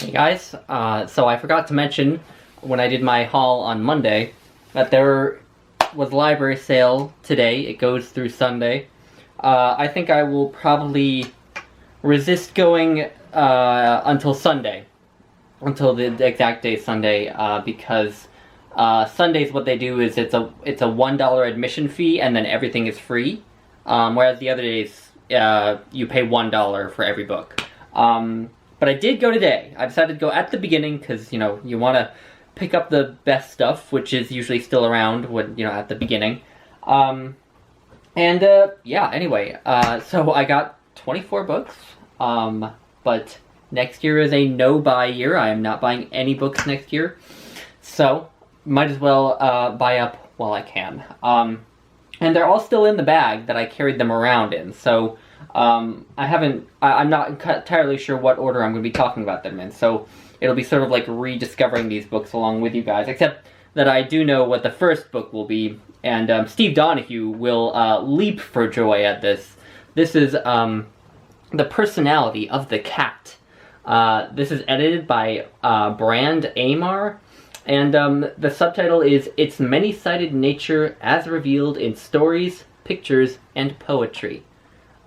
Hey guys, so I forgot to mention when I did my haul on Monday that there was a library sale today. It goes through Sunday. I think I will probably resist going until Sunday, until the exact day Sunday, because Sundays what they do is it's a $1 admission fee and then everything is free, whereas the other days you pay $1 for every book. But I did go today. I decided to go at the beginning because, you know, you want to pick up the best stuff, which is usually still around when, you know, at the beginning. Yeah, anyway, so I got 24 books, but next year is a no-buy year. I am not buying any books next year, so might as well buy up while I can. And they're all still in the bag that I carried them around in, so I'm not entirely sure what order I'm going to be talking about them in, so it'll be sort of like rediscovering these books along with you guys, except that I do know what the first book will be, and Steve Donahue will leap for joy at this. This is The Personality of the Cat. This is edited by Brand Amar, and the subtitle is Its Many-Sided Nature as Revealed in Stories, Pictures, and Poetry.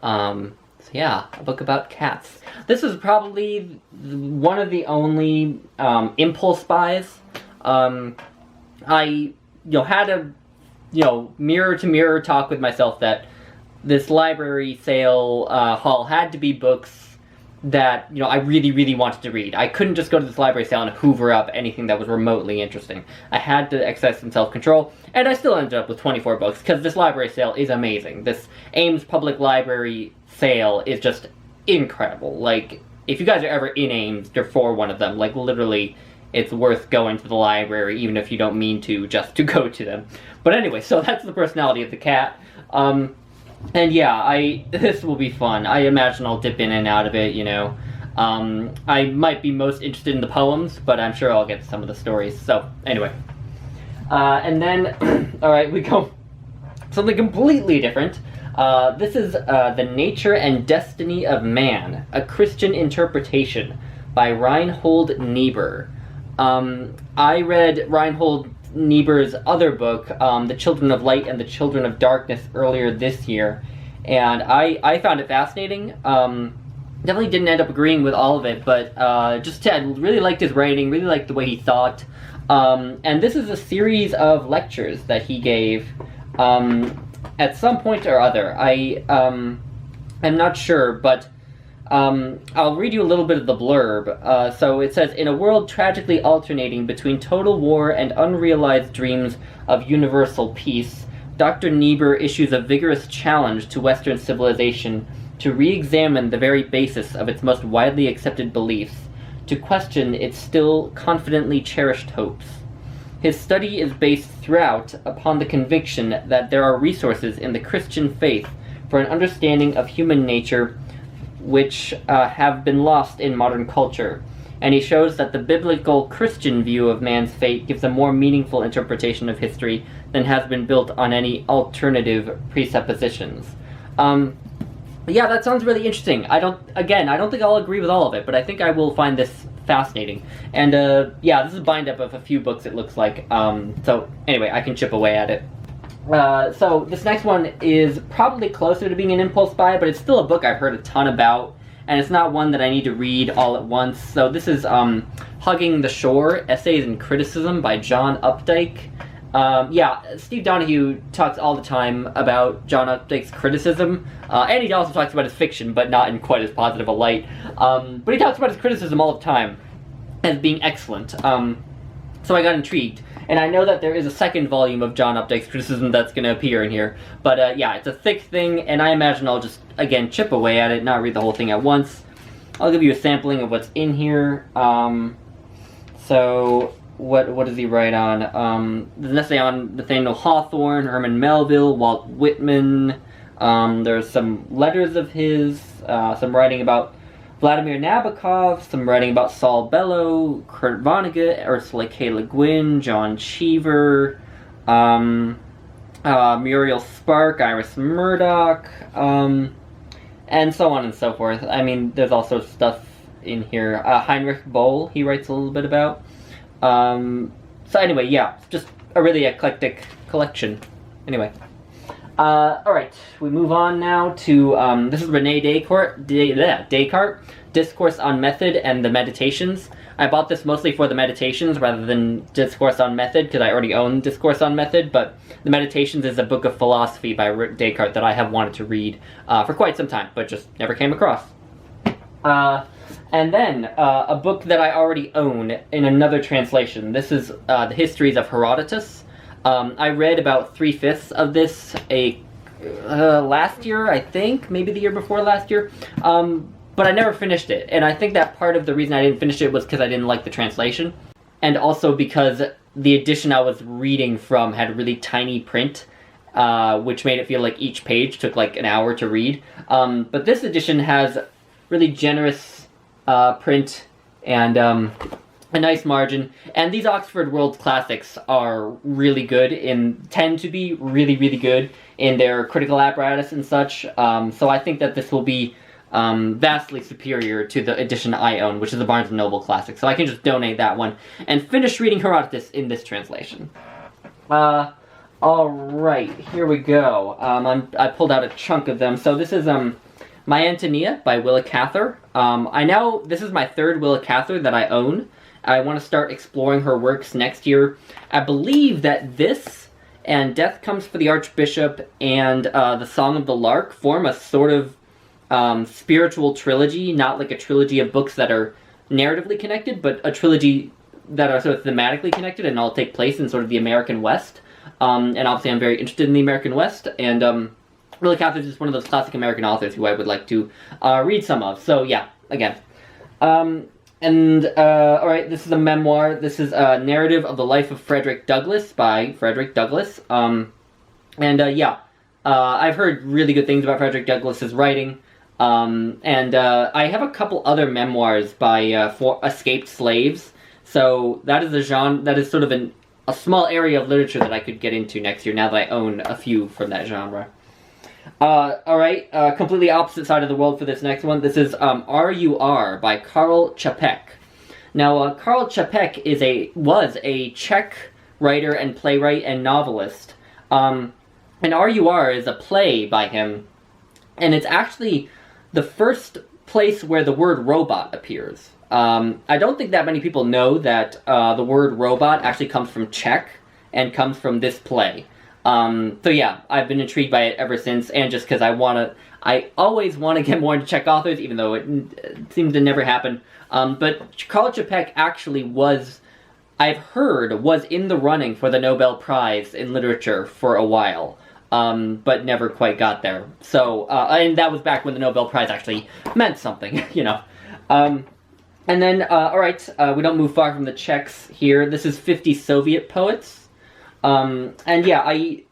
So yeah, a book about cats. This is probably one of the only impulse buys. I had a mirror-to-mirror talk with myself that this library sale haul had to be books that I really, really wanted to read. I couldn't just go to this library sale and hoover up anything that was remotely interesting. I had to exercise some self-control, and I still ended up with 24 books because this library sale is amazing. This Ames Public Library sale is just incredible. Like, if you guys are ever in Ames, you're for one of them. Like, literally, it's worth going to the library, even if you don't mean to, just to go to them. But anyway, so that's The Personality of the Cat. And yeah, this will be fun. I imagine I'll dip in and out of it, I might be most interested in the poems, but I'm sure I'll get to some of the stories. So, anyway. And then, alright, we go something completely different. This is The Nature and Destiny of Man, a Christian Interpretation by Reinhold Niebuhr. I read Reinhold Niebuhr's other book, The Children of Light and the Children of Darkness, earlier this year, and I found it fascinating. Definitely didn't end up agreeing with all of it, but I really liked his writing, really liked the way he thought. And this is a series of lectures that he gave at some point or other. I'm not sure, but I'll read you a little bit of the blurb. So it says, in a world tragically alternating between total war and unrealized dreams of universal peace, Dr. Niebuhr issues a vigorous challenge to Western civilization to re-examine the very basis of its most widely accepted beliefs, to question its still confidently cherished hopes. His study is based throughout upon the conviction that there are resources in the Christian faith for an understanding of human nature which have been lost in modern culture, and he shows that the biblical Christian view of man's fate gives a more meaningful interpretation of history than has been built on any alternative presuppositions. Yeah, that sounds really interesting. I don't think I'll agree with all of it, but I think I will find this fascinating. And yeah, this is a bind-up of a few books, it looks like. So anyway, I can chip away at it. So this next one is probably closer to being an impulse buy, but it's still a book I've heard a ton about, and it's not one that I need to read all at once. So this is Hugging the Shore, Essays and Criticism by John Updike. Yeah, Steve Donahue talks all the time about John Updike's criticism, and he also talks about his fiction, but not in quite as positive a light. But he talks about his criticism all the time as being excellent. So I got intrigued. And I know that there is a second volume of John Updike's criticism that's going to appear in here. But yeah, it's a thick thing, and I imagine I'll just, again, chip away at it, not read the whole thing at once. I'll give you a sampling of what's in here. So, what does he write on? There's an essay on Nathaniel Hawthorne, Herman Melville, Walt Whitman. There's some letters of his, some writing about Vladimir Nabokov, some writing about Saul Bellow, Kurt Vonnegut, Ursula K. Le Guin, John Cheever, Muriel Spark, Iris Murdoch, and so on and so forth. I mean, there's also stuff in here. Heinrich Boll, he writes a little bit about. So anyway, yeah, just a really eclectic collection. Anyway. Alright, we move on now to, this is Rene Descartes, Discourse on Method and the Meditations. I bought this mostly for the Meditations rather than Discourse on Method, because I already own Discourse on Method, but the Meditations is a book of philosophy by Descartes that I have wanted to read for quite some time, but just never came across. And then, a book that I already own in another translation. This is The Histories of Herodotus. I read about 3/5 of this last year, I think, maybe the year before last year, but I never finished it, and I think that part of the reason I didn't finish it was because I didn't like the translation, and also because the edition I was reading from had really tiny print, which made it feel like each page took like an hour to read, but this edition has really generous print and a nice margin, and these Oxford World Classics are really good tend to be really, really good in their critical apparatus and such, so I think that this will be vastly superior to the edition I own, which is the Barnes & Noble Classic, so I can just donate that one and finish reading Herodotus in this translation. Alright, here we go. I pulled out a chunk of them, so this is, My Antonia by Willa Cather. This is my third Willa Cather that I own. I want to start exploring her works next year. I believe that this and Death Comes for the Archbishop and The Song of the Lark form a sort of spiritual trilogy, not like a trilogy of books that are narratively connected, but a trilogy that are sort of thematically connected and all take place in sort of the American West. And obviously I'm very interested in the American West, and Willa Cather is just one of those classic American authors who I would like to read some of. So yeah, again. Alright, this is a memoir. This is a narrative of the life of Frederick Douglass by Frederick Douglass. I've heard really good things about Frederick Douglass's writing. I have a couple other memoirs by escaped slaves. So that is a genre, that is sort of a small area of literature that I could get into next year now that I own a few from that genre. Alright, completely opposite side of the world for this next one. This is R.U.R. by Karl Čapek. Now, Karl Čapek was a Czech writer and playwright and novelist. And R.U.R. is a play by him, and it's actually the first place where the word robot appears. I don't think that many people know that the word robot actually comes from Czech and comes from this play. So yeah, I've been intrigued by it ever since, and just because I always want to get more into Czech authors, even though it seems to never happen. But Karl Čapek actually I've heard, was in the running for the Nobel Prize in Literature for a while, but never quite got there. So, and that was back when the Nobel Prize actually meant something, you know. And then, alright, we don't move far from the Czechs here. This is 50 Soviet Poets. And yeah, I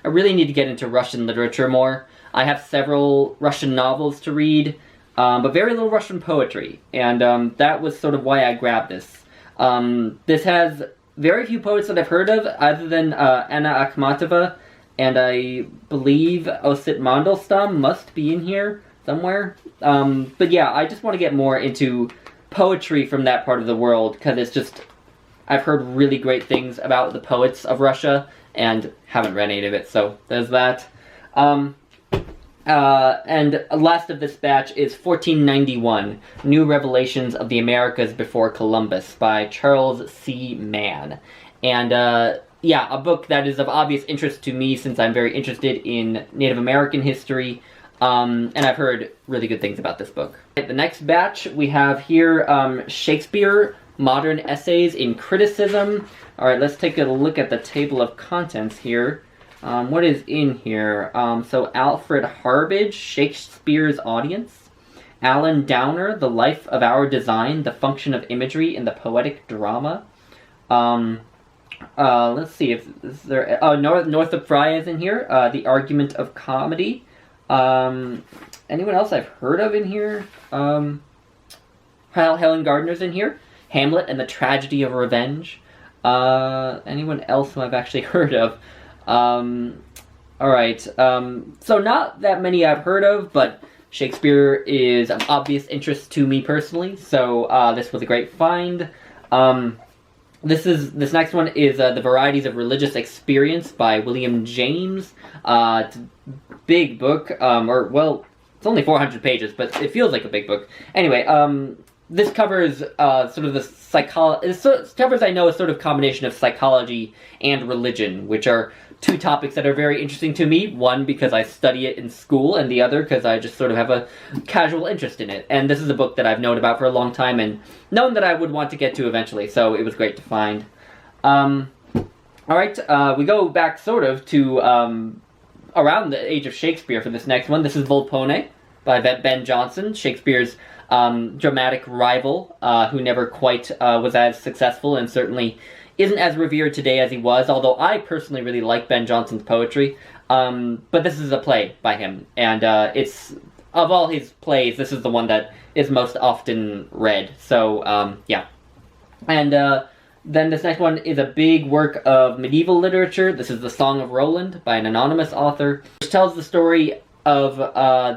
really need to get into Russian literature more. I have several Russian novels to read, but very little Russian poetry, and that was sort of why I grabbed this. This has very few poets that I've heard of, other than Anna Akhmatova, and I believe Osip Mandelstam must be in here somewhere. But yeah, I just want to get more into poetry from that part of the world, because it's just, I've heard really great things about the poets of Russia, and haven't read any of it, so there's that. And last of this batch is 1491, New Revelations of the Americas Before Columbus by Charles C. Mann. And, yeah, a book that is of obvious interest to me since I'm very interested in Native American history, and I've heard really good things about this book. The next batch we have here, Shakespeare, Modern Essays in Criticism. Alright, let's take a look at the table of contents here. What is in here? So Alfred Harbidge, Shakespeare's Audience. Alan Downer, The Life of Our Design, The Function of Imagery in the Poetic Drama. Let's see if is there. Oh, Northrop Frye is in here. The Argument of Comedy. Anyone else I've heard of in here? Helen Gardner's in here. Hamlet and the Tragedy of Revenge. Anyone else who I've actually heard of? Alright, so not that many I've heard of, but Shakespeare is of obvious interest to me personally, so this was a great find. This next one is The Varieties of Religious Experience by William James. It's a big book, it's only 400 pages, but it feels like a big book. Anyway, this covers sort of the psychology. It covers, I know, a sort of combination of psychology and religion, which are two topics that are very interesting to me. One, because I study it in school, and the other, because I just sort of have a casual interest in it. And this is a book that I've known about for a long time and known that I would want to get to eventually, so it was great to find. Alright, we go back sort of to around the age of Shakespeare for this next one. This is Volpone by Ben Jonson, Shakespeare's dramatic rival, who never quite was as successful and certainly isn't as revered today as he was, although I personally really like Ben Jonson's poetry. But this is a play by him, and it's, of all his plays, this is the one that is most often read. So, yeah. And then this next one is a big work of medieval literature. This is The Song of Roland by an anonymous author, which tells the story of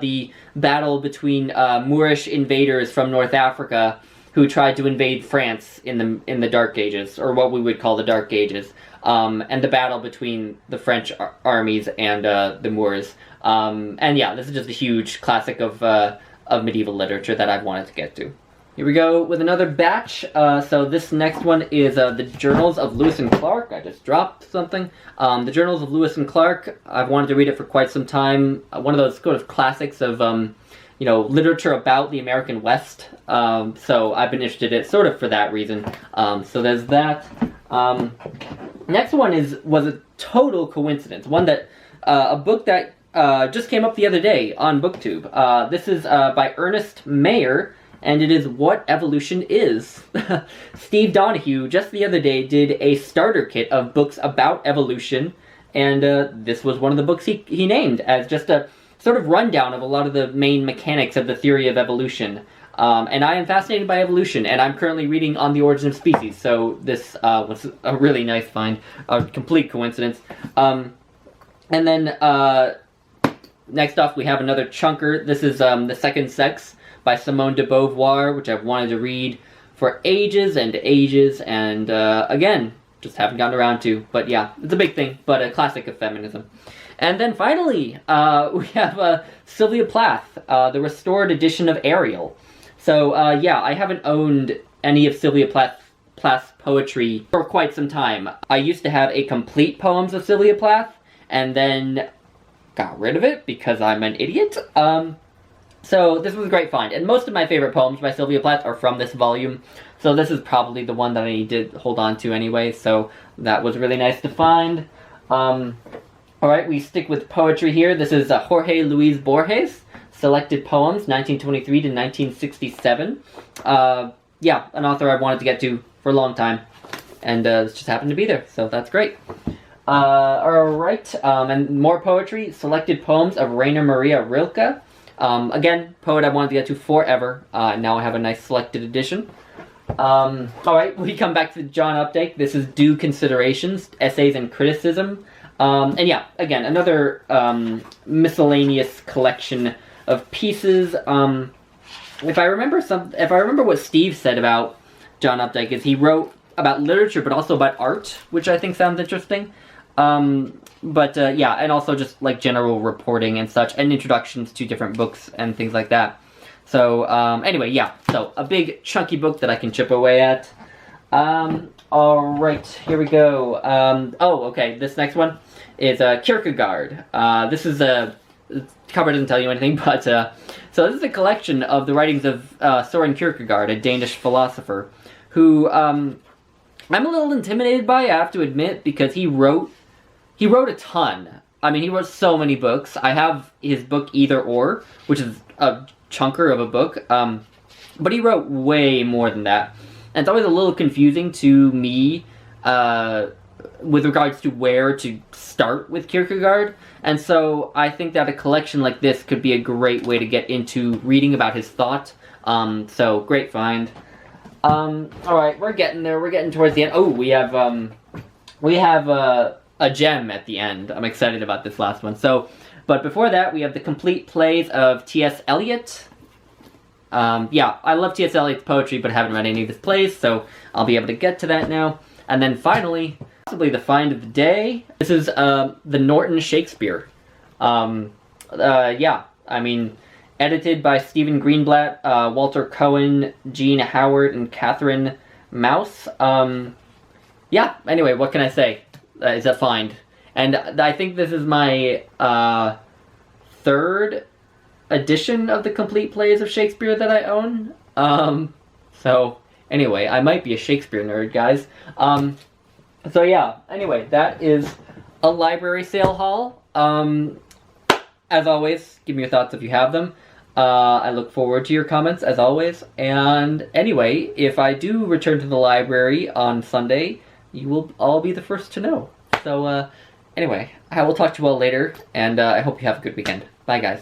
the battle between Moorish invaders from North Africa who tried to invade France in the Dark Ages, or what we would call the Dark Ages, and the battle between the French armies and the Moors. And yeah, this is just a huge classic of medieval literature that I've wanted to get to. Here we go with another batch. So this next one is the Journals of Lewis and Clark. I just dropped something. The Journals of Lewis and Clark. I've wanted to read it for quite some time. One of those sort of classics of literature about the American West. So I've been interested in it sort of for that reason. So there's that. Next one was a total coincidence. One that a book that just came up the other day on BookTube. This is by Ernest Mayer, and it is What Evolution Is. Steve Donahue just the other day did a starter kit of books about evolution, and this was one of the books he named as just a sort of rundown of a lot of the main mechanics of the theory of evolution. And I am fascinated by evolution, and I'm currently reading On the Origin of Species, so this was a really nice find, a complete coincidence. And then next off we have another chunker. This is The Second Sex by Simone de Beauvoir, which I've wanted to read for ages and ages, and again, just haven't gotten around to. But yeah, it's a big thing, but a classic of feminism. And then finally, we have Sylvia Plath, the restored edition of Ariel. So yeah, I haven't owned any of Sylvia Plath's poetry for quite some time. I used to have a complete poems of Sylvia Plath, and then got rid of it because I'm an idiot. So this was a great find, and most of my favorite poems by Sylvia Plath are from this volume, so this is probably the one that I need to hold on to anyway, so that was really nice to find. Alright, we stick with poetry here. This is Jorge Luis Borges, Selected Poems, 1923 to 1967. Yeah, an author I've wanted to get to for a long time, and this just happened to be there, so that's great. Alright, and more poetry, Selected Poems of Rainer Maria Rilke. Again, poet I wanted to get to forever. Now I have a nice selected edition. Alright, we come back to John Updike. This is Due Considerations, Essays and Criticism. And yeah, again, another miscellaneous collection of pieces. If I remember what Steve said about John Updike, is he wrote about literature but also about art, which I think sounds interesting. Yeah, and also just like general reporting and such, and introductions to different books and things like that. So anyway, yeah, so a big chunky book that I can chip away at. Alright, here we go. Okay, this next one is Kierkegaard. This is the cover doesn't tell you anything, but so this is a collection of the writings of Soren Kierkegaard, a Danish philosopher, who I'm a little intimidated by, I have to admit, because he wrote a ton. I mean, he wrote so many books. I have his book Either Or, which is a chunker of a book, but he wrote way more than that. And it's always a little confusing to me with regards to where to start with Kierkegaard. And so I think that a collection like this could be a great way to get into reading about his thought. So, great find. Alright, we're getting there. We're getting towards the end. Oh, we have a gem at the end. I'm excited about this last one. So, But before that, we have the complete plays of T.S. Eliot. Yeah, I love T.S. Eliot's poetry, but haven't read any of his plays, so I'll be able to get to that now. And then finally, possibly the find of the day. This is the Norton Shakespeare. Yeah, I mean, edited by Stephen Greenblatt, Walter Cohen, Gene Howard, and Catherine Mouse. Yeah, anyway, what can I say? Is a find. And I think this is my third edition of the complete plays of Shakespeare that I own. So, anyway, I might be a Shakespeare nerd, guys. So yeah, anyway, that is a library sale haul. As always, give me your thoughts if you have them. I look forward to your comments, as always. And anyway, if I do return to the library on Sunday, you will all be the first to know. So, anyway, I will talk to you all later, and I hope you have a good weekend. Bye, guys.